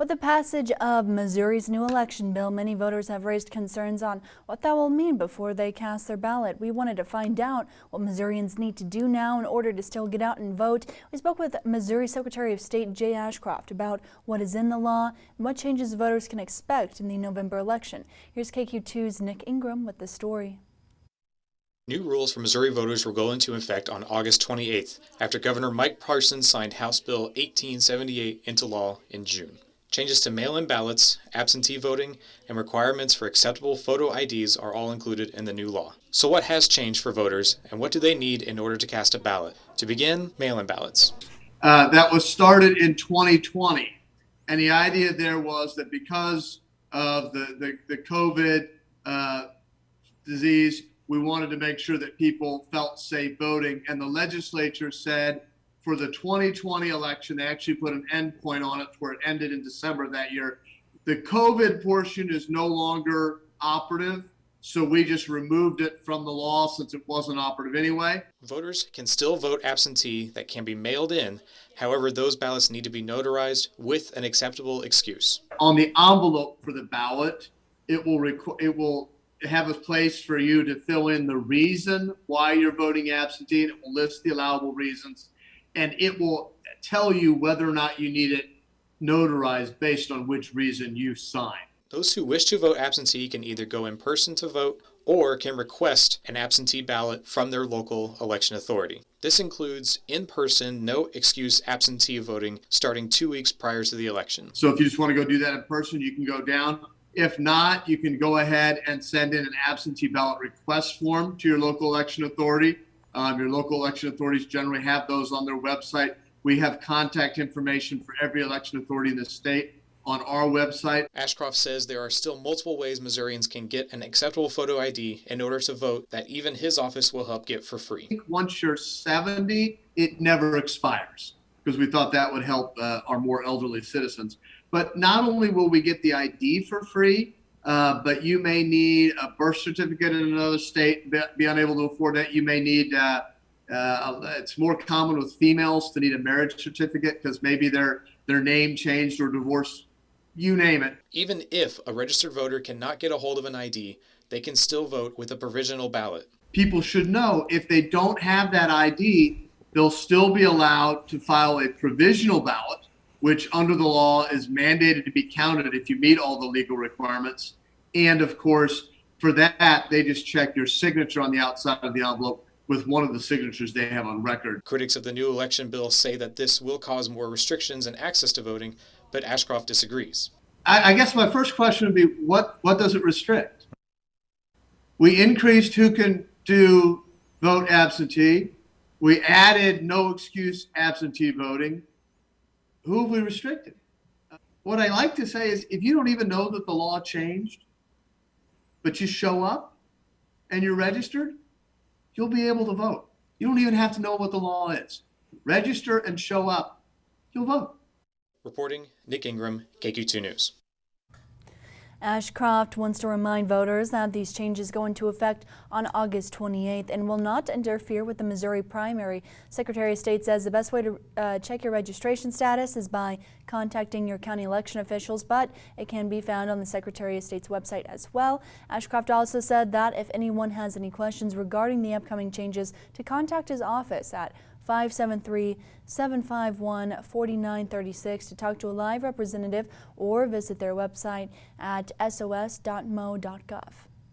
With the passage of Missouri's new election bill, many voters have raised concerns on what that will mean before they cast their ballot. We wanted to find out what Missourians need to do now in order to still get out and vote. We spoke with Missouri Secretary of State Jay Ashcroft about what is in the law and what changes voters can expect in the November election. Here's KQ2's Nick Ingram with the story. New rules for Missouri voters will go into effect on August 28th after Governor Mike Parson signed House Bill 1878 into law in June. Changes to mail-in ballots, absentee voting, and requirements for acceptable photo IDs are all included in the new law. So what has changed for voters, and what do they need in order to cast a ballot? To begin, mail-in ballots. That was started in 2020, and the idea there was that because of the COVID disease, we wanted to make sure that people felt safe voting, and the legislature said for the 2020 election, they actually put an end point on it where it ended in December of that year. The COVID portion is no longer operative, so we just removed it from the law since it wasn't operative anyway. Voters can still vote absentee that can be mailed in. However, those ballots need to be notarized with an acceptable excuse. On the envelope for the ballot, it will have a place for you to fill in the reason why you're voting absentee, and it will list the allowable reasons, and it will tell you whether or not you need it notarized based on which reason you sign. Those who wish to vote absentee can either go in person to vote or can request an absentee ballot from their local election authority. This includes in-person, no excuse absentee voting starting 2 weeks prior to the election. So if you just want to go do that in person, you can go down. If not, you can go ahead and send in an absentee ballot request form to your local election authority. Your local election authorities generally have those on their website. We have contact information for every election authority in the state on our website. Ashcroft says there are still multiple ways Missourians can get an acceptable photo ID in order to vote that even his office will help get for free. Once you're 70, it never expires, because we thought that would help our more elderly citizens. But not only will we get the ID for free, but you may need a birth certificate in another state, be unable to afford that. You may need, it's more common with females to need a marriage certificate because maybe their name changed or divorced, you name it. Even if a registered voter cannot get a hold of an ID, they can still vote with a provisional ballot. People should know if they don't have that ID, they'll still be allowed to file a provisional ballot, which under the law is mandated to be counted if you meet all the legal requirements. And of course, for that, they just check your signature on the outside of the envelope with one of the signatures they have on record. Critics of the new election bill say that this will cause more restrictions and access to voting, but Ashcroft disagrees. I guess my first question would be, what does it restrict? We increased who can vote absentee. We added no excuse absentee voting. Who have we restricted? What I like to say is, if you don't even know that the law changed, but you show up and you're registered, you'll be able to vote. You don't even have to know what the law is. Register and show up, you'll vote. Reporting, Nick Ingram, KQ2 News. Ashcroft wants to remind voters that these changes go into effect on August 28th and will not interfere with the Missouri primary. Secretary of State says the best way to check your registration status is by contacting your county election officials, but it can be found on the Secretary of State's website as well. Ashcroft also said that if anyone has any questions regarding the upcoming changes, to contact his office at 573-751-4936 to talk to a live representative or visit their website at sos.mo.gov.